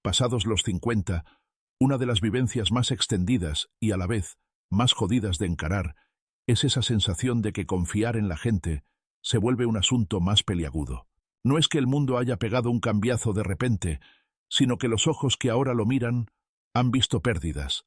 Pasados los 50, una de las vivencias más extendidas y a la vez más jodidas de encarar es esa sensación de que confiar en la gente se vuelve un asunto más peliagudo. No es que el mundo haya pegado un cambiazo de repente, sino que los ojos que ahora lo miran han visto pérdidas,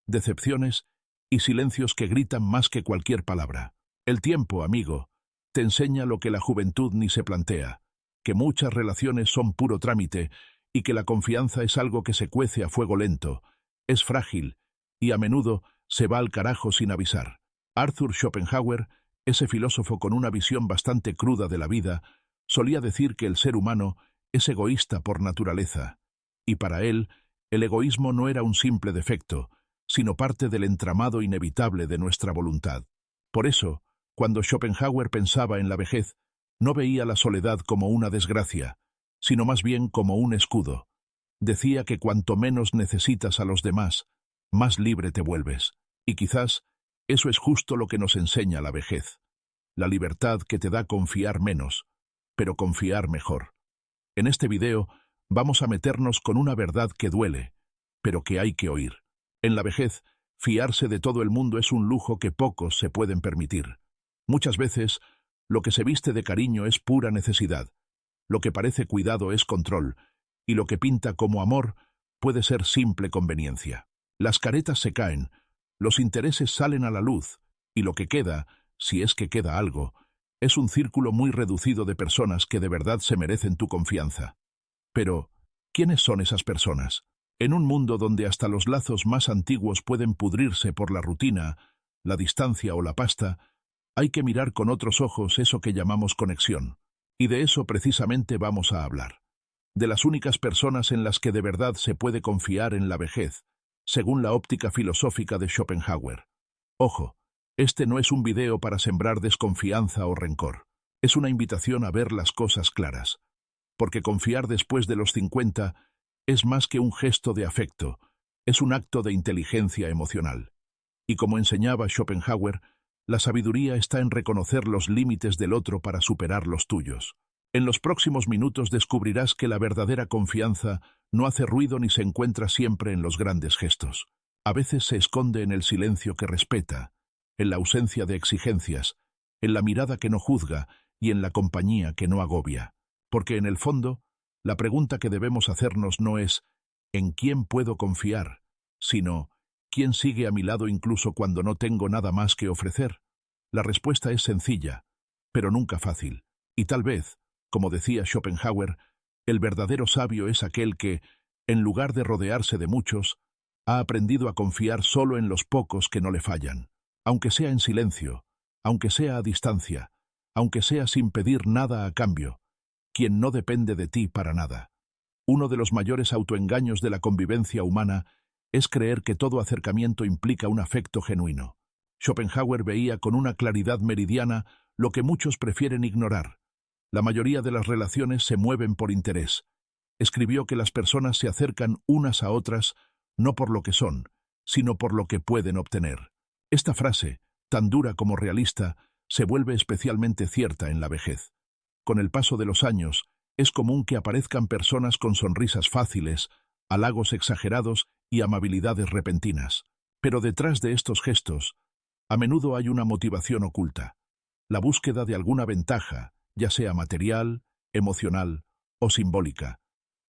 decepciones y silencios que gritan más que cualquier palabra. El tiempo, amigo, te enseña lo que la juventud ni se plantea, que muchas relaciones son puro trámite y que la confianza es algo que se cuece a fuego lento, es frágil y a menudo se va al carajo sin avisar. Arthur Schopenhauer, ese filósofo con una visión bastante cruda de la vida, solía decir que el ser humano es egoísta por naturaleza, y para él el egoísmo no era un simple defecto, sino parte del entramado inevitable de nuestra voluntad. Por eso, cuando Schopenhauer pensaba en la vejez, no veía la soledad como una desgracia, sino más bien como un escudo. Decía que cuanto menos necesitas a los demás, más libre te vuelves. Y quizás eso es justo lo que nos enseña la vejez. La libertad que te da confiar menos, pero confiar mejor. En este video vamos a meternos con una verdad que duele, pero que hay que oír. En la vejez, fiarse de todo el mundo es un lujo que pocos se pueden permitir. Muchas veces, lo que se viste de cariño es pura necesidad. Lo que parece cuidado es control, y lo que pinta como amor puede ser simple conveniencia. Las caretas se caen, los intereses salen a la luz, y lo que queda, si es que queda algo, es un círculo muy reducido de personas que de verdad se merecen tu confianza. Pero, ¿quiénes son esas personas? En un mundo donde hasta los lazos más antiguos pueden pudrirse por la rutina, la distancia o la pasta, hay que mirar con otros ojos eso que llamamos conexión. Y de eso precisamente vamos a hablar. De las únicas personas en las que de verdad se puede confiar en la vejez, según la óptica filosófica de Schopenhauer. Ojo, este no es un video para sembrar desconfianza o rencor. Es una invitación a ver las cosas claras. Porque confiar después de los 50 es más que un gesto de afecto, es un acto de inteligencia emocional. Y como enseñaba Schopenhauer, la sabiduría está en reconocer los límites del otro para superar los tuyos. En los próximos minutos descubrirás que la verdadera confianza no hace ruido ni se encuentra siempre en los grandes gestos. A veces se esconde en el silencio que respeta, en la ausencia de exigencias, en la mirada que no juzga y en la compañía que no agobia. Porque en el fondo, la pregunta que debemos hacernos no es ¿en quién puedo confiar?, sino ¿quién sigue a mi lado incluso cuando no tengo nada más que ofrecer? La respuesta es sencilla, pero nunca fácil. Y tal vez, como decía Schopenhauer, el verdadero sabio es aquel que, en lugar de rodearse de muchos, ha aprendido a confiar solo en los pocos que no le fallan, aunque sea en silencio, aunque sea a distancia, aunque sea sin pedir nada a cambio, quien no depende de ti para nada. Uno de los mayores autoengaños de la convivencia humana es creer que todo acercamiento implica un afecto genuino. Schopenhauer veía con una claridad meridiana lo que muchos prefieren ignorar. La mayoría de las relaciones se mueven por interés. Escribió que las personas se acercan unas a otras no por lo que son, sino por lo que pueden obtener. Esta frase, tan dura como realista, se vuelve especialmente cierta en la vejez. Con el paso de los años, es común que aparezcan personas con sonrisas fáciles, halagos exagerados y amabilidades repentinas. Pero detrás de estos gestos, a menudo hay una motivación oculta, la búsqueda de alguna ventaja, ya sea material, emocional o simbólica.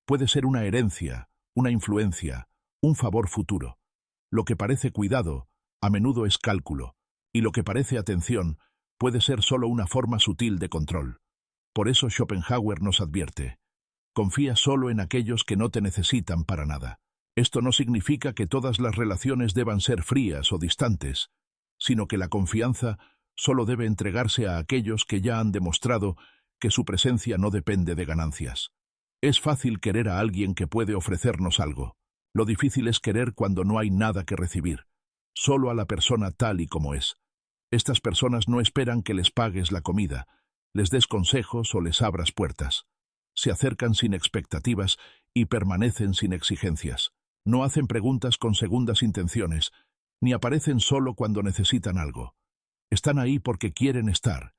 Puede ser una herencia, una influencia, un favor futuro. Lo que parece cuidado, a menudo es cálculo, y lo que parece atención puede ser solo una forma sutil de control. Por eso Schopenhauer nos advierte: confía solo en aquellos que no te necesitan para nada. Esto no significa que todas las relaciones deban ser frías o distantes, sino que la confianza solo debe entregarse a aquellos que ya han demostrado que su presencia no depende de ganancias. Es fácil querer a alguien que puede ofrecernos algo. Lo difícil es querer cuando no hay nada que recibir, solo a la persona tal y como es. Estas personas no esperan que les pagues la comida, les des consejos o les abras puertas. Se acercan sin expectativas y permanecen sin exigencias. No hacen preguntas con segundas intenciones, ni aparecen solo cuando necesitan algo. Están ahí porque quieren estar,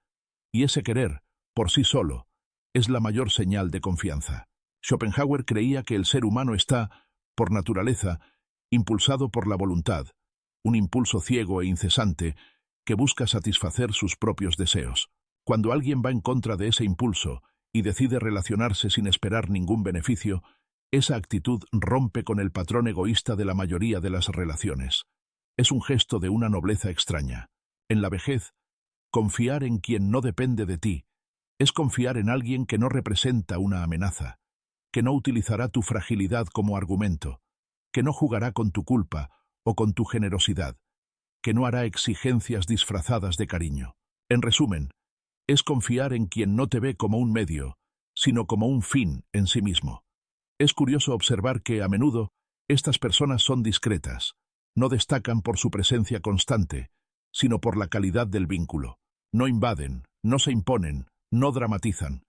y ese querer, por sí solo, es la mayor señal de confianza. Schopenhauer creía que el ser humano está, por naturaleza, impulsado por la voluntad, un impulso ciego e incesante que busca satisfacer sus propios deseos. Cuando alguien va en contra de ese impulso y decide relacionarse sin esperar ningún beneficio, esa actitud rompe con el patrón egoísta de la mayoría de las relaciones. Es un gesto de una nobleza extraña. En la vejez, confiar en quien no depende de ti es confiar en alguien que no representa una amenaza, que no utilizará tu fragilidad como argumento, que no jugará con tu culpa o con tu generosidad, que no hará exigencias disfrazadas de cariño. En resumen, es confiar en quien no te ve como un medio, sino como un fin en sí mismo. Es curioso observar que, a menudo, estas personas son discretas, no destacan por su presencia constante, sino por la calidad del vínculo. No invaden, no se imponen, no dramatizan.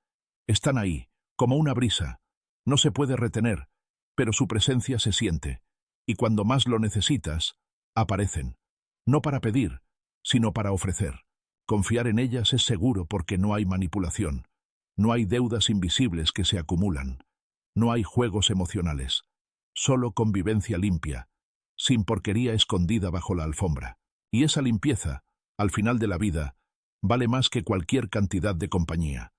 Están ahí, como una brisa. No se puede retener, pero su presencia se siente, y cuando más lo necesitas, aparecen. No para pedir, sino para ofrecer. Confiar en ellas es seguro porque no hay manipulación, no hay deudas invisibles que se acumulan, no hay juegos emocionales, solo convivencia limpia, sin porquería escondida bajo la alfombra. Y esa limpieza, al final de la vida, vale más que cualquier cantidad de compañía.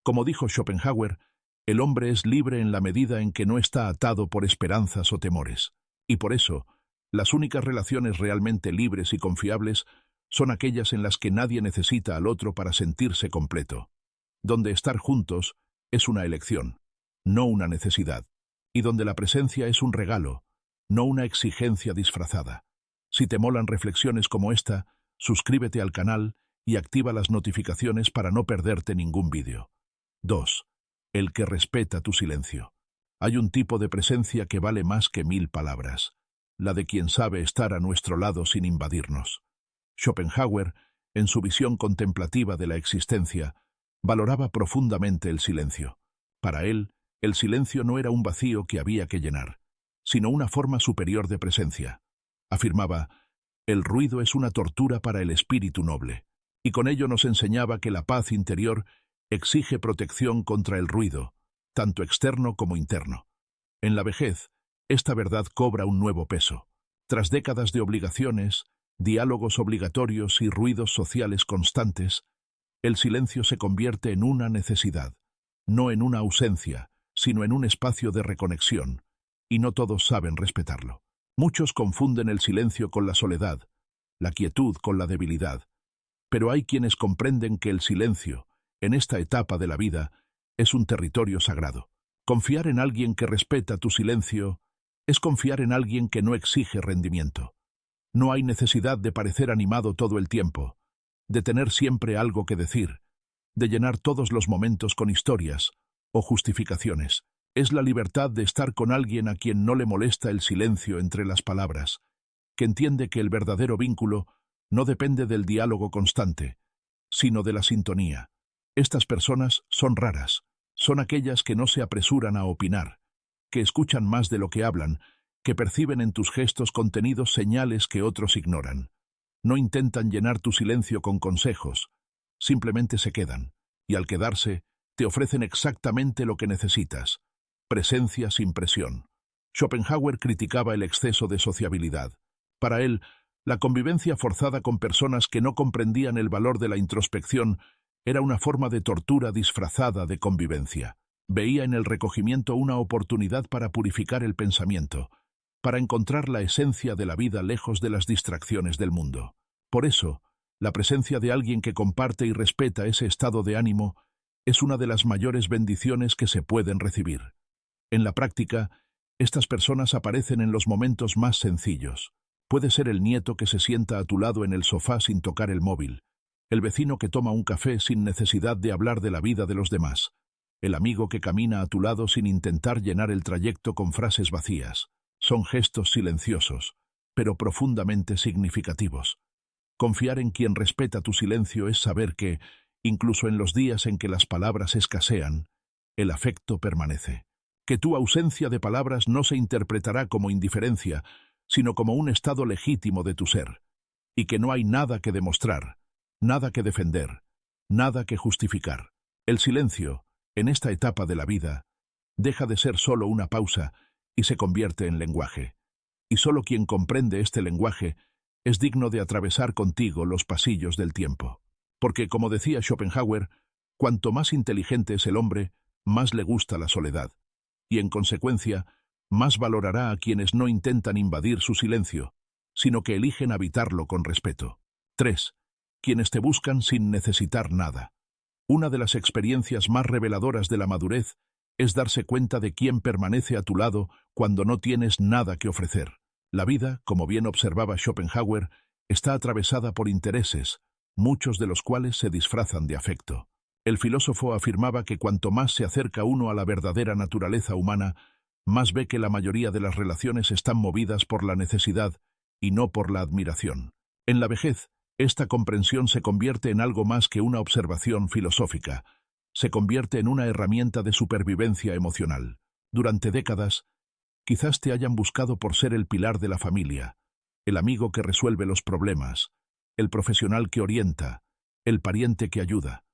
Como dijo Schopenhauer, el hombre es libre en la medida en que no está atado por esperanzas o temores. Y por eso, las únicas relaciones realmente libres y confiables son aquellas en las que nadie necesita al otro para sentirse completo, donde estar juntos es una elección, no una necesidad, y donde la presencia es un regalo, no una exigencia disfrazada. Si te molan reflexiones como esta, suscríbete al canal y activa las notificaciones para no perderte ningún vídeo. 2. El que respeta tu silencio. Hay un tipo de presencia que vale más que 1000 palabras, la de quien sabe estar a nuestro lado sin invadirnos. Schopenhauer, en su visión contemplativa de la existencia, valoraba profundamente el silencio. Para él, el silencio no era un vacío que había que llenar, sino una forma superior de presencia. Afirmaba, el ruido es una tortura para el espíritu noble, y con ello nos enseñaba que la paz interior exige protección contra el ruido, tanto externo como interno. En la vejez, esta verdad cobra un nuevo peso. Tras décadas de obligaciones, diálogos obligatorios y ruidos sociales constantes, el silencio se convierte en una necesidad, no en una ausencia, sino en un espacio de reconexión, y no todos saben respetarlo. Muchos confunden el silencio con la soledad, la quietud con la debilidad, pero hay quienes comprenden que el silencio, en esta etapa de la vida, es un territorio sagrado. Confiar en alguien que respeta tu silencio es confiar en alguien que no exige rendimiento. No hay necesidad de parecer animado todo el tiempo, de tener siempre algo que decir, de llenar todos los momentos con historias o justificaciones. Es la libertad de estar con alguien a quien no le molesta el silencio entre las palabras, que entiende que el verdadero vínculo no depende del diálogo constante, sino de la sintonía. Estas personas son raras, son aquellas que no se apresuran a opinar, que escuchan más de lo que hablan, que perciben en tus gestos contenidos señales que otros ignoran. No intentan llenar tu silencio con consejos, simplemente se quedan, y al quedarse, te ofrecen exactamente lo que necesitas, presencia sin presión. Schopenhauer criticaba el exceso de sociabilidad. Para él, la convivencia forzada con personas que no comprendían el valor de la introspección era una forma de tortura disfrazada de convivencia. Veía en el recogimiento una oportunidad para purificar el pensamiento, para encontrar la esencia de la vida lejos de las distracciones del mundo. Por eso, la presencia de alguien que comparte y respeta ese estado de ánimo es una de las mayores bendiciones que se pueden recibir. En la práctica, estas personas aparecen en los momentos más sencillos. Puede ser el nieto que se sienta a tu lado en el sofá sin tocar el móvil, el vecino que toma un café sin necesidad de hablar de la vida de los demás, el amigo que camina a tu lado sin intentar llenar el trayecto con frases vacías. Son gestos silenciosos, pero profundamente significativos. Confiar en quien respeta tu silencio es saber que, incluso en los días en que las palabras escasean, el afecto permanece. Que tu ausencia de palabras no se interpretará como indiferencia, sino como un estado legítimo de tu ser, y que no hay nada que demostrar, nada que defender, nada que justificar. El silencio, en esta etapa de la vida, deja de ser solo una pausa y se convierte en lenguaje. Y solo quien comprende este lenguaje es digno de atravesar contigo los pasillos del tiempo. Porque, como decía Schopenhauer, cuanto más inteligente es el hombre, más le gusta la soledad. Y en consecuencia, más valorará a quienes no intentan invadir su silencio, sino que eligen habitarlo con respeto. 3. Quienes te buscan sin necesitar nada. Una de las experiencias más reveladoras de la madurez es darse cuenta de quién permanece a tu lado cuando no tienes nada que ofrecer. La vida, como bien observaba Schopenhauer, está atravesada por intereses, muchos de los cuales se disfrazan de afecto. El filósofo afirmaba que cuanto más se acerca uno a la verdadera naturaleza humana, más ve que la mayoría de las relaciones están movidas por la necesidad y no por la admiración. En la vejez, esta comprensión se convierte en algo más que una observación filosófica. Se convierte en una herramienta de supervivencia emocional. Durante décadas, quizás te hayan buscado por ser el pilar de la familia, el amigo que resuelve los problemas, el profesional que orienta, el pariente que ayuda.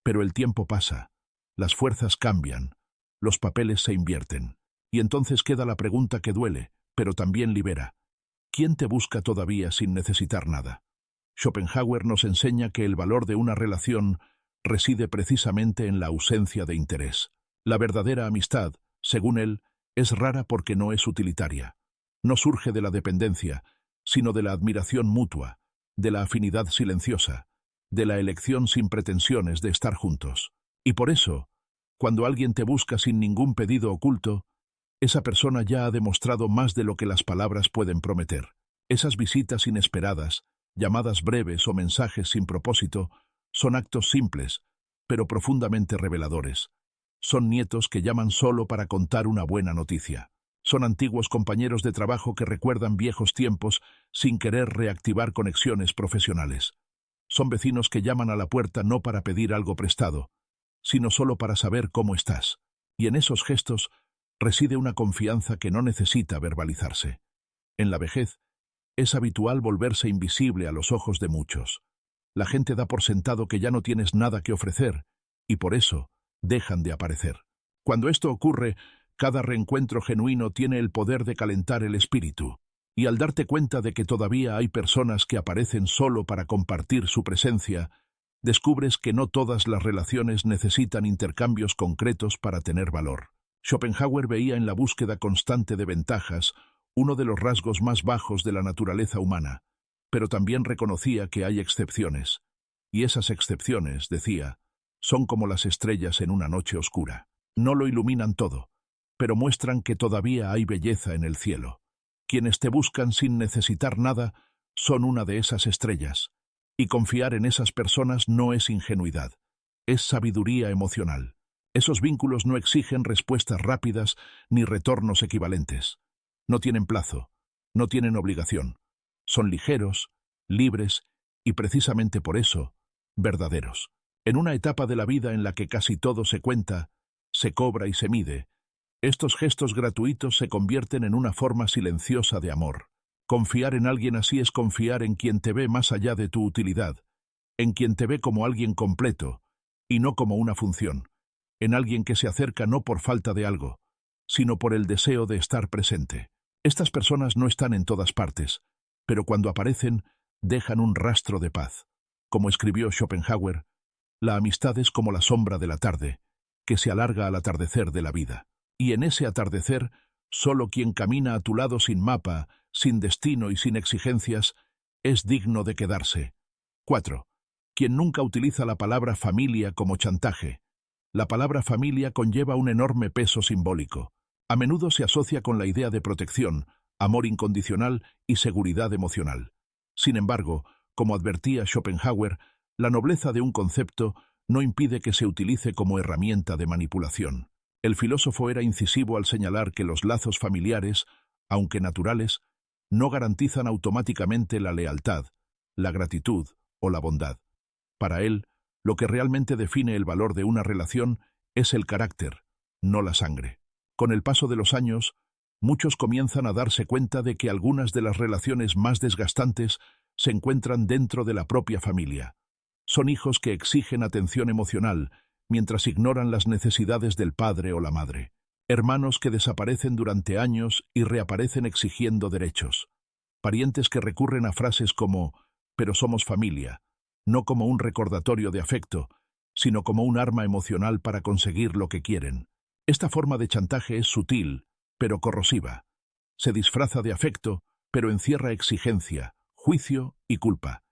Pero el tiempo pasa, las fuerzas cambian, los papeles se invierten. Y entonces queda la pregunta que duele, pero también libera. ¿Quién te busca todavía sin necesitar nada? Schopenhauer nos enseña que el valor de una relación reside precisamente en la ausencia de interés. La verdadera amistad, según él, es rara porque no es utilitaria. No surge de la dependencia, sino de la admiración mutua, de la afinidad silenciosa, de la elección sin pretensiones de estar juntos. Y por eso, cuando alguien te busca sin ningún pedido oculto, esa persona ya ha demostrado más de lo que las palabras pueden prometer. Esas visitas inesperadas, llamadas breves o mensajes sin propósito, son actos simples, pero profundamente reveladores. Son nietos que llaman solo para contar una buena noticia. Son antiguos compañeros de trabajo que recuerdan viejos tiempos sin querer reactivar conexiones profesionales. Son vecinos que llaman a la puerta no para pedir algo prestado, sino solo para saber cómo estás. Y en esos gestos reside una confianza que no necesita verbalizarse. En la vejez, es habitual volverse invisible a los ojos de muchos. La gente da por sentado que ya no tienes nada que ofrecer, y por eso dejan de aparecer. Cuando esto ocurre, cada reencuentro genuino tiene el poder de calentar el espíritu, y al darte cuenta de que todavía hay personas que aparecen solo para compartir su presencia, descubres que no todas las relaciones necesitan intercambios concretos para tener valor. Schopenhauer veía en la búsqueda constante de ventajas uno de los rasgos más bajos de la naturaleza humana, pero también reconocía que hay excepciones, y esas excepciones, decía, son como las estrellas en una noche oscura. No lo iluminan todo, pero muestran que todavía hay belleza en el cielo. Quienes te buscan sin necesitar nada son una de esas estrellas, y confiar en esas personas no es ingenuidad, es sabiduría emocional. Esos vínculos no exigen respuestas rápidas ni retornos equivalentes. No tienen plazo, no tienen obligación. Son ligeros, libres y precisamente por eso, verdaderos. En una etapa de la vida en la que casi todo se cuenta, se cobra y se mide, estos gestos gratuitos se convierten en una forma silenciosa de amor. Confiar en alguien así es confiar en quien te ve más allá de tu utilidad, en quien te ve como alguien completo y no como una función, en alguien que se acerca no por falta de algo, sino por el deseo de estar presente. Estas personas no están en todas partes, pero cuando aparecen, dejan un rastro de paz. Como escribió Schopenhauer, la amistad es como la sombra de la tarde, que se alarga al atardecer de la vida. Y en ese atardecer, solo quien camina a tu lado sin mapa, sin destino y sin exigencias, es digno de quedarse. 4. Quien nunca utiliza la palabra familia como chantaje. La palabra familia conlleva un enorme peso simbólico. A menudo se asocia con la idea de protección, amor incondicional y seguridad emocional. Sin embargo, como advertía Schopenhauer, la nobleza de un concepto no impide que se utilice como herramienta de manipulación. El filósofo era incisivo al señalar que los lazos familiares, aunque naturales, no garantizan automáticamente la lealtad, la gratitud o la bondad. Para él, lo que realmente define el valor de una relación es el carácter, no la sangre. Con el paso de los años, muchos comienzan a darse cuenta de que algunas de las relaciones más desgastantes se encuentran dentro de la propia familia. Son hijos que exigen atención emocional, mientras ignoran las necesidades del padre o la madre. Hermanos que desaparecen durante años y reaparecen exigiendo derechos. Parientes que recurren a frases como «pero somos familia», no como un recordatorio de afecto, sino como un arma emocional para conseguir lo que quieren. Esta forma de chantaje es sutil, pero corrosiva. Se disfraza de afecto, pero encierra exigencia, juicio y culpa.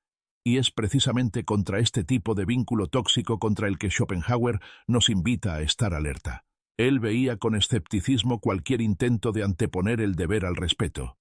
Y es precisamente contra este tipo de vínculo tóxico contra el que Schopenhauer nos invita a estar alerta. Él veía con escepticismo cualquier intento de anteponer el deber al respeto.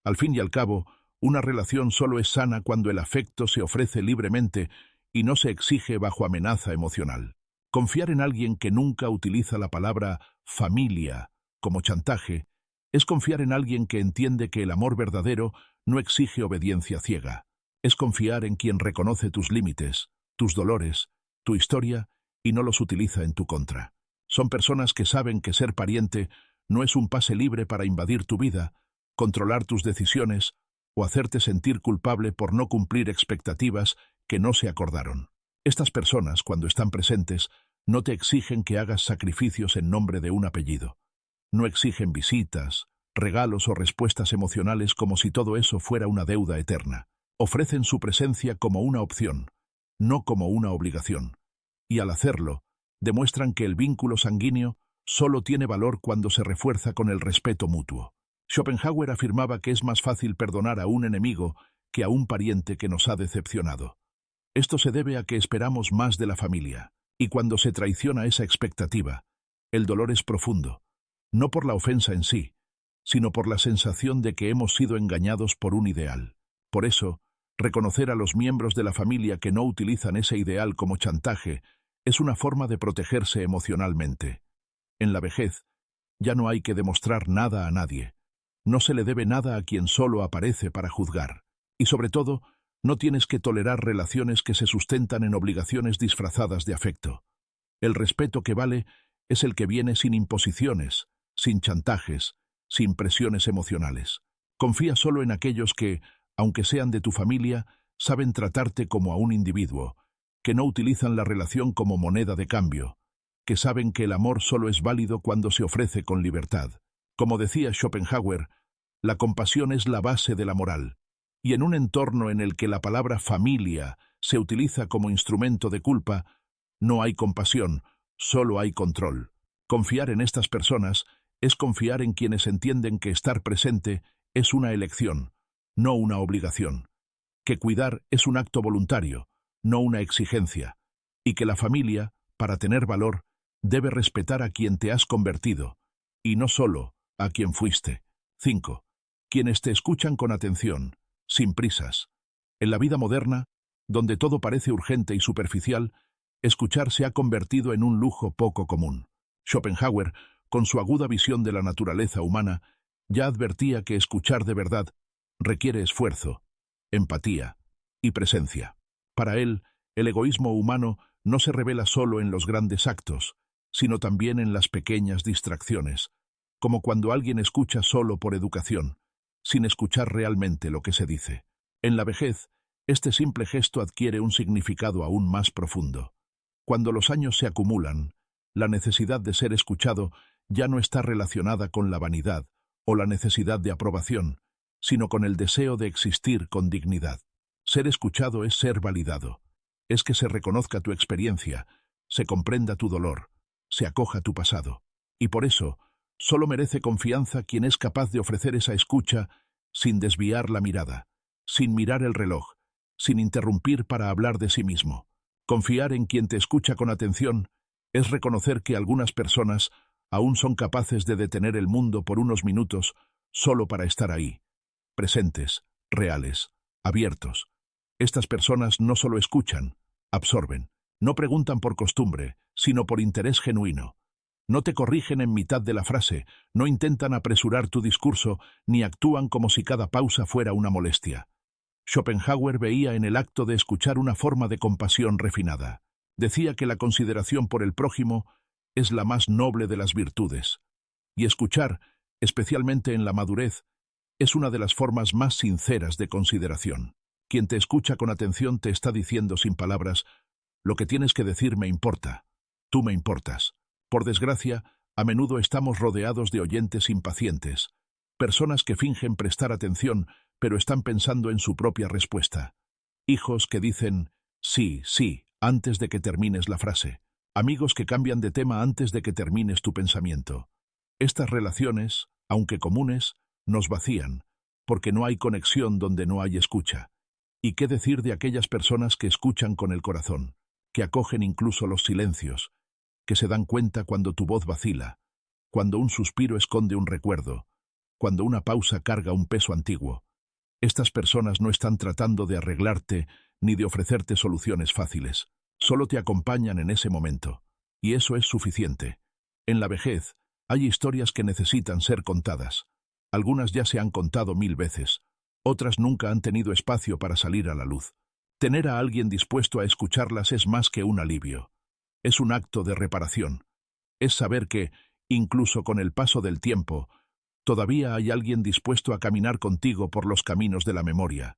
Al fin y al cabo, una relación solo es sana cuando el afecto se ofrece libremente y no se exige bajo amenaza emocional. Confiar en alguien que nunca utiliza la palabra familia como chantaje es confiar en alguien que entiende que el amor verdadero no exige obediencia ciega. Es confiar en quien reconoce tus límites, tus dolores, tu historia y no los utiliza en tu contra. Son personas que saben que ser pariente no es un pase libre para invadir tu vida, controlar tus decisiones o hacerte sentir culpable por no cumplir expectativas que no se acordaron. Estas personas, cuando están presentes, no te exigen que hagas sacrificios en nombre de un apellido. No exigen visitas, regalos o respuestas emocionales como si todo eso fuera una deuda eterna. Ofrecen su presencia como una opción, no como una obligación. Y al hacerlo, demuestran que el vínculo sanguíneo solo tiene valor cuando se refuerza con el respeto mutuo. Schopenhauer afirmaba que es más fácil perdonar a un enemigo que a un pariente que nos ha decepcionado. Esto se debe a que esperamos más de la familia, y cuando se traiciona esa expectativa, el dolor es profundo, no por la ofensa en sí, sino por la sensación de que hemos sido engañados por un ideal. Por eso, reconocer a los miembros de la familia que no utilizan ese ideal como chantaje es una forma de protegerse emocionalmente. En la vejez, ya no hay que demostrar nada a nadie. No se le debe nada a quien solo aparece para juzgar. Y sobre todo, no tienes que tolerar relaciones que se sustentan en obligaciones disfrazadas de afecto. El respeto que vale es el que viene sin imposiciones, sin chantajes, sin presiones emocionales. Confía solo en aquellos que, aunque sean de tu familia, saben tratarte como a un individuo, que no utilizan la relación como moneda de cambio, que saben que el amor solo es válido cuando se ofrece con libertad. Como decía Schopenhauer, la compasión es la base de la moral, y en un entorno en el que la palabra familia se utiliza como instrumento de culpa, no hay compasión, solo hay control. Confiar en estas personas es confiar en quienes entienden que estar presente es una elección, no una obligación, que cuidar es un acto voluntario, no una exigencia, y que la familia, para tener valor, debe respetar a quien te has convertido, y no solo a quien fuiste. 5. Quienes te escuchan con atención, sin prisas. En la vida moderna, donde todo parece urgente y superficial, escuchar se ha convertido en un lujo poco común. Schopenhauer, con su aguda visión de la naturaleza humana, ya advertía que escuchar de verdad requiere esfuerzo, empatía y presencia. Para él, el egoísmo humano no se revela solo en los grandes actos, sino también en las pequeñas distracciones, como cuando alguien escucha solo por educación, sin escuchar realmente lo que se dice. En la vejez, este simple gesto adquiere un significado aún más profundo. Cuando los años se acumulan, la necesidad de ser escuchado ya no está relacionada con la vanidad o la necesidad de aprobación, sino con el deseo de existir con dignidad. Ser escuchado es ser validado. Es que se reconozca tu experiencia, se comprenda tu dolor, se acoja tu pasado. Y por eso, solo merece confianza quien es capaz de ofrecer esa escucha sin desviar la mirada, sin mirar el reloj, sin interrumpir para hablar de sí mismo. Confiar en quien te escucha con atención es reconocer que algunas personas aún son capaces de detener el mundo por unos minutos solo para estar ahí, presentes, reales, abiertos. Estas personas no solo escuchan, absorben. No preguntan por costumbre, sino por interés genuino. No te corrigen en mitad de la frase, no intentan apresurar tu discurso, ni actúan como si cada pausa fuera una molestia. Schopenhauer veía en el acto de escuchar una forma de compasión refinada. Decía que la consideración por el prójimo es la más noble de las virtudes. Y escuchar, especialmente en la madurez, es una de las formas más sinceras de consideración. Quien te escucha con atención te está diciendo sin palabras: lo que tienes que decir me importa. Tú me importas. Por desgracia, A menudo estamos rodeados de oyentes impacientes, personas que fingen prestar atención, pero están pensando en su propia respuesta. Hijos que dicen sí, sí, antes de que termines la frase. Amigos que cambian de tema antes de que termines tu pensamiento. Estas relaciones, aunque comunes, nos vacían, porque no hay conexión donde no hay escucha. ¿Y qué decir de aquellas personas que escuchan con el corazón, que acogen incluso los silencios, que se dan cuenta cuando tu voz vacila, cuando un suspiro esconde un recuerdo, cuando una pausa carga un peso antiguo? Estas personas no están tratando de arreglarte ni de ofrecerte soluciones fáciles. Solo te acompañan en ese momento. Y eso es suficiente. En la vejez, hay historias que necesitan ser contadas. Algunas ya se han contado 1000 veces. Otras nunca han tenido espacio para salir a la luz. Tener a alguien dispuesto a escucharlas es más que un alivio. Es un acto de reparación. Es saber que, incluso con el paso del tiempo, todavía hay alguien dispuesto a caminar contigo por los caminos de la memoria.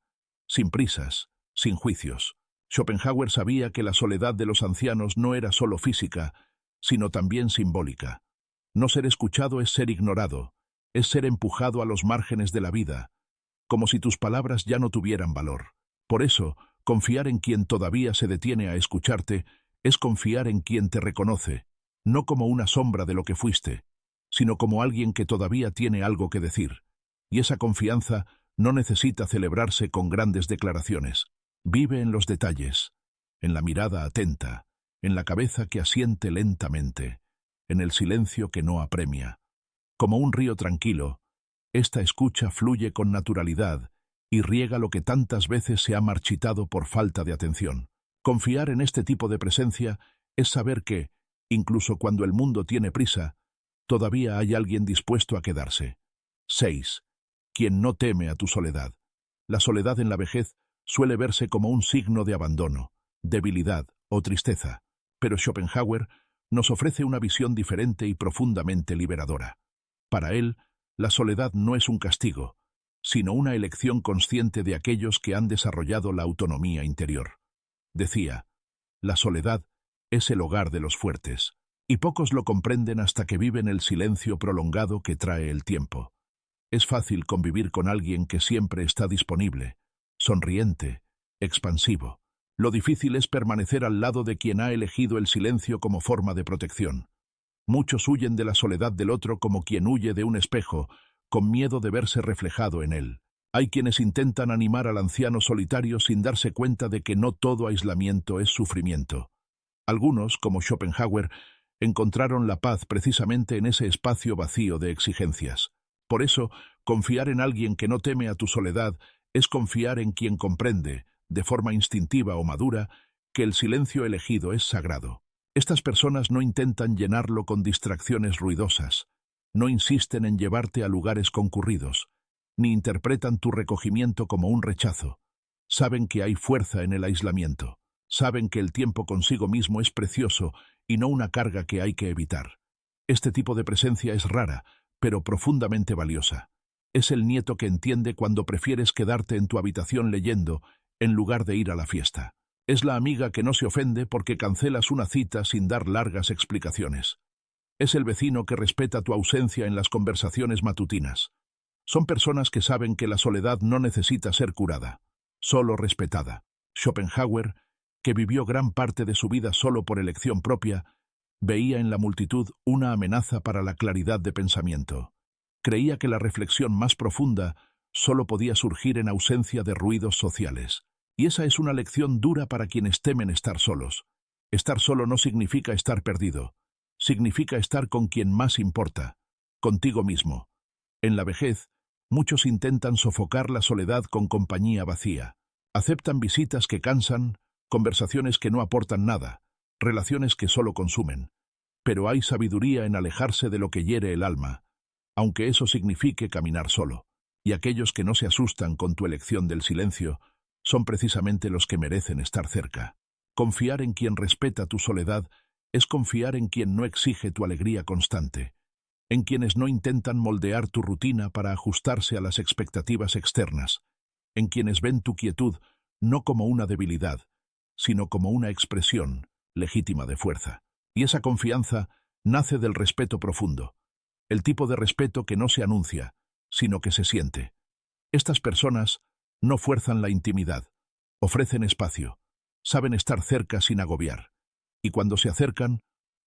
Sin prisas, sin juicios. Schopenhauer sabía que la soledad de los ancianos no era solo física, sino también simbólica. No ser escuchado es ser ignorado, es ser empujado a los márgenes de la vida, como si tus palabras ya no tuvieran valor. Por eso, confiar en quien todavía se detiene a escucharte es confiar en quien te reconoce, no como una sombra de lo que fuiste, sino como alguien que todavía tiene algo que decir. Y esa confianza no necesita celebrarse con grandes declaraciones. Vive en los detalles, en la mirada atenta, en la cabeza que asiente lentamente, en el silencio que no apremia. Como un río tranquilo, esta escucha fluye con naturalidad y riega lo que tantas veces se ha marchitado por falta de atención. Confiar en este tipo de presencia es saber que, incluso cuando el mundo tiene prisa, todavía hay alguien dispuesto a quedarse. 6. Quien no teme a tu soledad. La soledad en la vejez suele verse como un signo de abandono, debilidad o tristeza, pero Schopenhauer nos ofrece una visión diferente y profundamente liberadora. Para él, la soledad no es un castigo, sino una elección consciente de aquellos que han desarrollado la autonomía interior. Decía, la soledad es el hogar de los fuertes, y pocos lo comprenden hasta que viven el silencio prolongado que trae el tiempo. Es fácil convivir con alguien que siempre está disponible, sonriente, expansivo. Lo difícil es permanecer al lado de quien ha elegido el silencio como forma de protección. Muchos huyen de la soledad del otro como quien huye de un espejo, con miedo de verse reflejado en él. Hay quienes intentan animar al anciano solitario sin darse cuenta de que no todo aislamiento es sufrimiento. Algunos, como Schopenhauer, encontraron la paz precisamente en ese espacio vacío de exigencias. Por eso, confiar en alguien que no teme a tu soledad es confiar en quien comprende, de forma instintiva o madura, que el silencio elegido es sagrado. Estas personas no intentan llenarlo con distracciones ruidosas, no insisten en llevarte a lugares concurridos, ni interpretan tu recogimiento como un rechazo. Saben que hay fuerza en el aislamiento, saben que el tiempo consigo mismo es precioso y no una carga que hay que evitar. Este tipo de presencia es rara, pero profundamente valiosa. Es el nieto que entiende cuando prefieres quedarte en tu habitación leyendo en lugar de ir a la fiesta. Es la amiga que no se ofende porque cancelas una cita sin dar largas explicaciones. Es el vecino que respeta tu ausencia en las conversaciones matutinas. Son personas que saben que la soledad no necesita ser curada, solo respetada. Schopenhauer, que vivió gran parte de su vida solo por elección propia, veía en la multitud una amenaza para la claridad de pensamiento. Creía que la reflexión más profunda solo podía surgir en ausencia de ruidos sociales. Y esa es una lección dura para quienes temen estar solos. Estar solo no significa estar perdido. Significa estar con quien más importa, contigo mismo. En la vejez, muchos intentan sofocar la soledad con compañía vacía. Aceptan visitas que cansan, conversaciones que no aportan nada, relaciones que solo consumen. Pero hay sabiduría en alejarse de lo que hiere el alma, aunque eso signifique caminar solo. Y aquellos que no se asustan con tu elección del silencio son precisamente los que merecen estar cerca. Confiar en quien respeta tu soledad es confiar en quien no exige tu alegría constante, en quienes no intentan moldear tu rutina para ajustarse a las expectativas externas, en quienes ven tu quietud no como una debilidad, sino como una expresión legítima de fuerza. Y esa confianza nace del respeto profundo, el tipo de respeto que no se anuncia, sino que se siente. Estas personas no fuerzan la intimidad, ofrecen espacio, saben estar cerca sin agobiar, y cuando se acercan,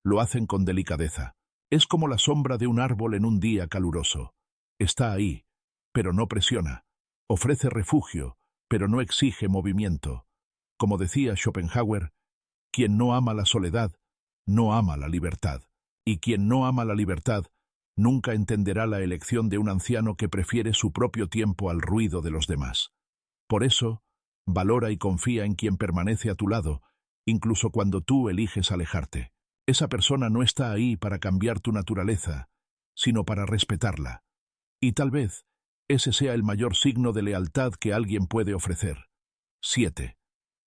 lo hacen con delicadeza. Es como la sombra de un árbol en un día caluroso. Está ahí, pero no presiona. Ofrece refugio, pero no exige movimiento. Como decía Schopenhauer, quien no ama la soledad, no ama la libertad. Y quien no ama la libertad, nunca entenderá la elección de un anciano que prefiere su propio tiempo al ruido de los demás. Por eso, valora y confía en quien permanece a tu lado, incluso cuando tú eliges alejarte. Esa persona no está ahí para cambiar tu naturaleza, sino para respetarla. Y tal vez ese sea el mayor signo de lealtad que alguien puede ofrecer. 7.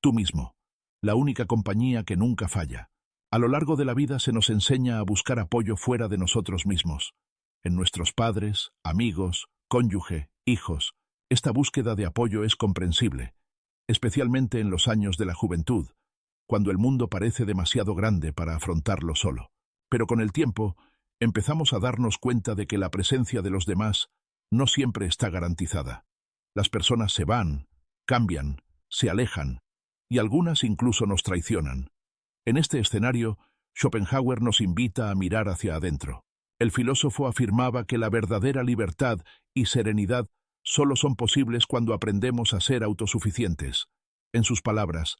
Tú mismo, la única compañía que nunca falla. A lo largo de la vida se nos enseña a buscar apoyo fuera de nosotros mismos, en nuestros padres, amigos, cónyuge, hijos. Esta búsqueda de apoyo es comprensible, especialmente en los años de la juventud, cuando el mundo parece demasiado grande para afrontarlo solo. Pero con el tiempo, empezamos a darnos cuenta de que la presencia de los demás no siempre está garantizada. Las personas se van, cambian, se alejan, y algunas incluso nos traicionan. En este escenario, Schopenhauer nos invita a mirar hacia adentro. El filósofo afirmaba que la verdadera libertad y serenidad solo son posibles cuando aprendemos a ser autosuficientes. En sus palabras,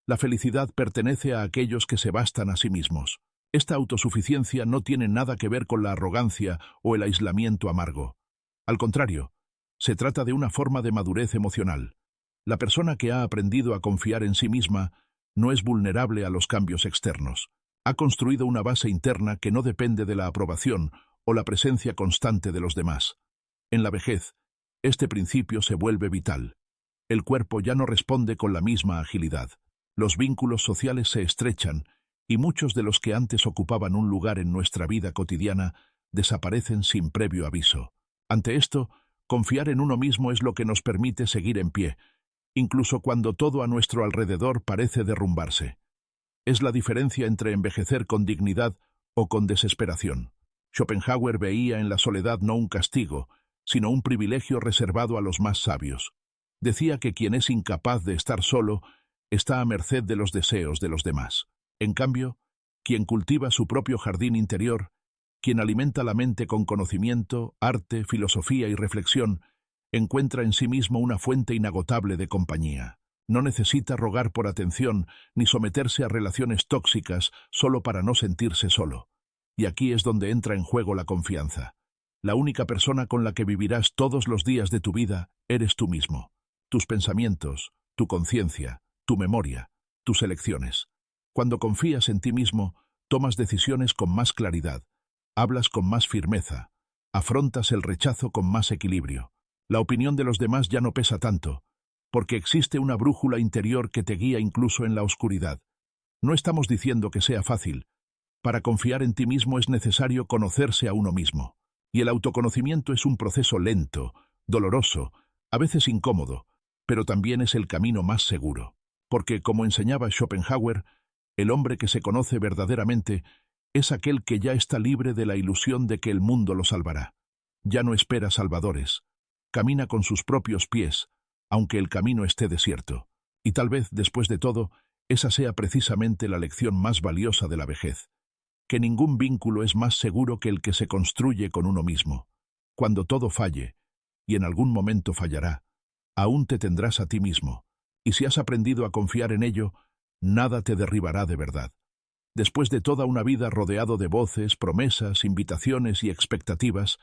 la felicidad pertenece a aquellos que se bastan a sí mismos. Esta autosuficiencia no tiene nada que ver con la arrogancia o el aislamiento amargo. Al contrario, se trata de una forma de madurez emocional. La persona que ha aprendido a confiar en sí misma no es vulnerable a los cambios externos. Ha construido una base interna que no depende de la aprobación o la presencia constante de los demás. En la vejez, este principio se vuelve vital. El cuerpo ya no responde con la misma agilidad. Los vínculos sociales se estrechan y muchos de los que antes ocupaban un lugar en nuestra vida cotidiana desaparecen sin previo aviso. Ante esto, confiar en uno mismo es lo que nos permite seguir en pie, incluso cuando todo a nuestro alrededor parece derrumbarse. Es la diferencia entre envejecer con dignidad o con desesperación. Schopenhauer veía en la soledad no un castigo, sino un privilegio reservado a los más sabios. Decía que quien es incapaz de estar solo está a merced de los deseos de los demás. En cambio, quien cultiva su propio jardín interior, quien alimenta la mente con conocimiento, arte, filosofía y reflexión, encuentra en sí mismo una fuente inagotable de compañía. No necesita rogar por atención ni someterse a relaciones tóxicas solo para no sentirse solo. Y aquí es donde entra en juego la confianza. La única persona con la que vivirás todos los días de tu vida eres tú mismo. Tus pensamientos, tu conciencia, tu memoria, tus elecciones. Cuando confías en ti mismo, tomas decisiones con más claridad, hablas con más firmeza, afrontas el rechazo con más equilibrio. La opinión de los demás ya no pesa tanto, porque existe una brújula interior que te guía incluso en la oscuridad. No estamos diciendo que sea fácil. Para confiar en ti mismo es necesario conocerse a uno mismo. Y el autoconocimiento es un proceso lento, doloroso, a veces incómodo, pero también es el camino más seguro. Porque, como enseñaba Schopenhauer, el hombre que se conoce verdaderamente es aquel que ya está libre de la ilusión de que el mundo lo salvará. Ya no espera salvadores. Camina con sus propios pies, aunque el camino esté desierto. Y tal vez, después de todo, esa sea precisamente la lección más valiosa de la vejez. Que ningún vínculo es más seguro que el que se construye con uno mismo. Cuando todo falle, y en algún momento fallará, aún te tendrás a ti mismo. Y si has aprendido a confiar en ello, nada te derribará de verdad. Después de toda una vida rodeado de voces, promesas, invitaciones y expectativas,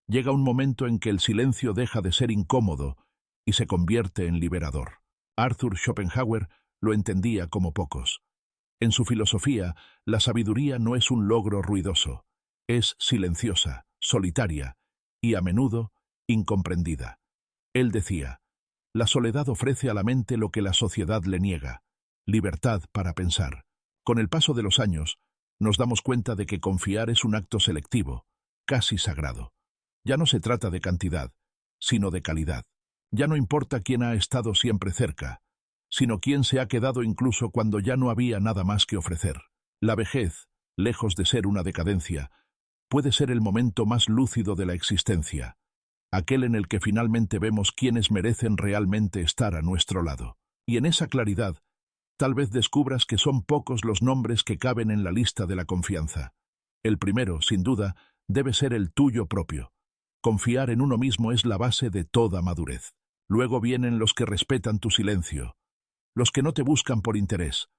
llega un momento en que el silencio deja de ser incómodo y se convierte en liberador. Arthur Schopenhauer lo entendía como pocos. En su filosofía, la sabiduría no es un logro ruidoso, es silenciosa, solitaria y, a menudo, incomprendida. Él decía, la soledad ofrece a la mente lo que la sociedad le niega, libertad para pensar. Con el paso de los años, nos damos cuenta de que confiar es un acto selectivo, casi sagrado. Ya no se trata de cantidad, sino de calidad. Ya no importa quién ha estado siempre cerca, sino quién se ha quedado incluso cuando ya no había nada más que ofrecer. La vejez, lejos de ser una decadencia, puede ser el momento más lúcido de la existencia, aquel en el que finalmente vemos quiénes merecen realmente estar a nuestro lado. Y en esa claridad, tal vez descubras que son pocos los nombres que caben en la lista de la confianza. El primero, sin duda, debe ser el tuyo propio. Confiar en uno mismo es la base de toda madurez. Luego vienen los que respetan tu silencio, los que no te buscan por interés,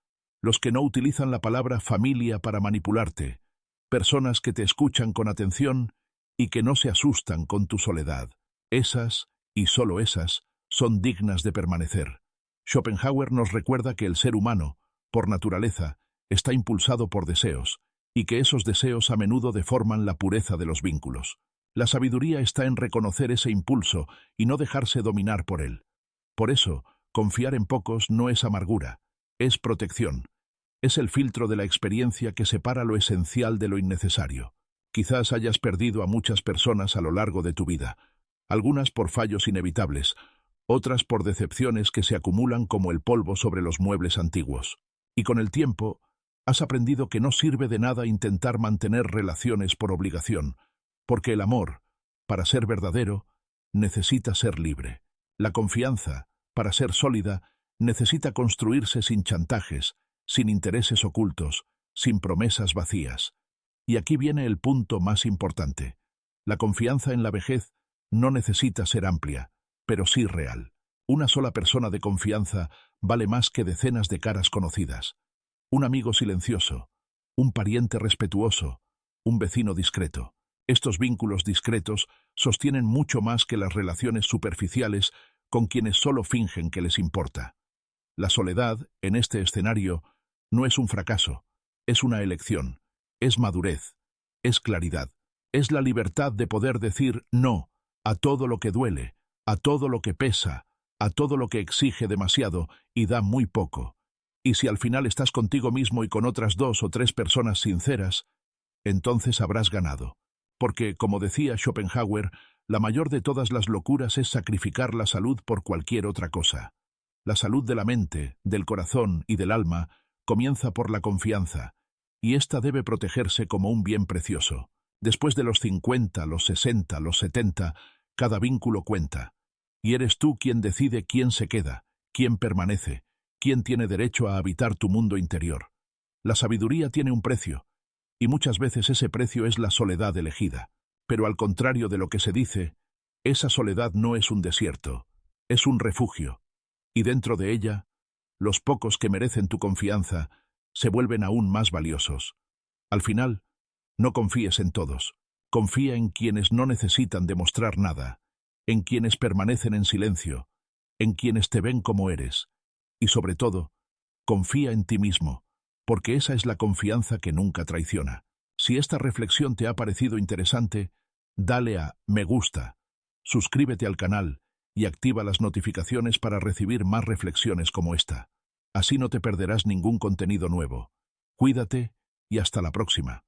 los que no utilizan la palabra familia para manipularte, personas que te escuchan con atención y que no se asustan con tu soledad. Esas, y solo esas, son dignas de permanecer. Schopenhauer nos recuerda que el ser humano, por naturaleza, está impulsado por deseos, y que esos deseos a menudo deforman la pureza de los vínculos. La sabiduría está en reconocer ese impulso y no dejarse dominar por él. Por eso, confiar en pocos no es amargura, es protección. Es el filtro de la experiencia que separa lo esencial de lo innecesario. Quizás hayas perdido a muchas personas a lo largo de tu vida, algunas por fallos inevitables, otras por decepciones que se acumulan como el polvo sobre los muebles antiguos. Y con el tiempo, has aprendido que no sirve de nada intentar mantener relaciones por obligación, porque el amor, para ser verdadero, necesita ser libre. La confianza, para ser sólida, necesita construirse sin chantajes, sin intereses ocultos, sin promesas vacías. Y aquí viene el punto más importante. La confianza en la vejez no necesita ser amplia, pero sí real. Una sola persona de confianza vale más que decenas de caras conocidas. Un amigo silencioso, un pariente respetuoso, un vecino discreto. Estos vínculos discretos sostienen mucho más que las relaciones superficiales con quienes solo fingen que les importa. La soledad, en este escenario, no es un fracaso, es una elección, es madurez, es claridad, es la libertad de poder decir no a todo lo que duele, a todo lo que pesa, a todo lo que exige demasiado y da muy poco. Y si al final estás contigo mismo y con otras 2 o 3 personas sinceras, entonces habrás ganado. Porque, como decía Schopenhauer, la mayor de todas las locuras es sacrificar la salud por cualquier otra cosa. La salud de la mente, del corazón y del alma comienza por la confianza, y ésta debe protegerse como un bien precioso. Después de los 50, los 60, los 70, cada vínculo cuenta. Y eres tú quien decide quién se queda, quién permanece, quién tiene derecho a habitar tu mundo interior. La sabiduría tiene un precio, y muchas veces ese precio es la soledad elegida. Pero al contrario de lo que se dice, esa soledad no es un desierto, es un refugio, y dentro de ella, los pocos que merecen tu confianza se vuelven aún más valiosos. Al final, no confíes en todos, confía en quienes no necesitan demostrar nada, en quienes permanecen en silencio, en quienes te ven como eres, y sobre todo, confía en ti mismo, porque esa es la confianza que nunca traiciona. Si esta reflexión te ha parecido interesante, dale a me gusta, suscríbete al canal y activa las notificaciones para recibir más reflexiones como esta. Así no te perderás ningún contenido nuevo. Cuídate y hasta la próxima.